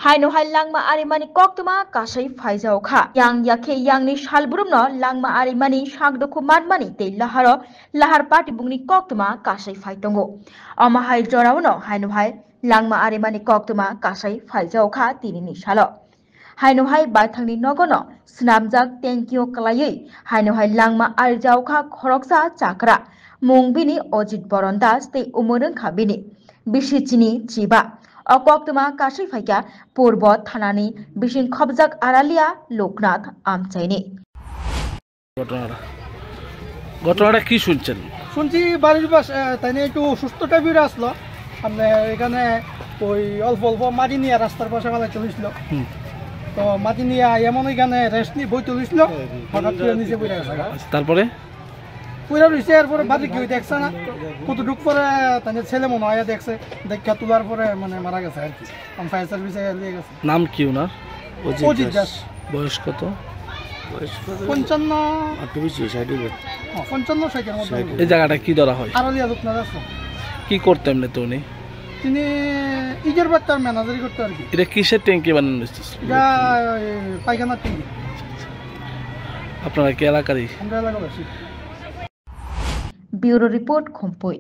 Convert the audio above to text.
Haino hai langma arimani koktuma kasai faijau kha yang yakhe yang ni salburumno langma arimani shagdoku manmani te lahar party bungni koktuma kasai faitongo ama hai jorauno haino hai langma arimani koktuma kasai faijau kha tinini salo haino hai bathangni nogono snamjak thank you kalayui haino hai langma arijau kha khoroksa chakra mungbini Ojit Borondas te umurung khabini bisichini chiba অকক্তমা কাশি ফাইকা পূর্ব থানানি বিশিং খবজাক আড়ালিয়া লোকনাথ আমচাইনি ঘটনাটা কি শুনছেন? শুনছি বাড়ির পাশে তাই একটু সুস্থ টাইপের আসলো আপনার এখানে ওই অল্প অল্প মাটি নিয়ে রাস্তার পাশে বেলা চলেছিল তো মাটি নিয়ে এমন এখানে রেস্ট নিয়ে বই তুলেছিল হঠাৎ করে নিচে পড়ে গেছে তারপরে পুরা রয়েছে এরপরে বাড়ি কেউ দেখছে না কতটুক পরে তাদের ছেলে মনে হয় দেখছে দেখা তোলার পরে মানে মারা গেছে আর কি ফায়ার সার্ভিসে নিয়ে গেছে। নাম কি ওনার? অজিত দাস। বয়স কত? 55-60-এর মধ্যে। এই জায়গাটা কি ধরা হয়? আড়ালিয়া লোকনাথ আছে। কি করতেন তো উনি? তিনি ইজের বাচ্চার ম্যানেজারি করতে আর কি। এটা কিসের ট্যাঙ্কি বানানো? এটা পায়খানার ট্যাঙ্কি। আপনারা কি এলাকারই? আমরা এলাকাবাসী। Bureau report খম্পই।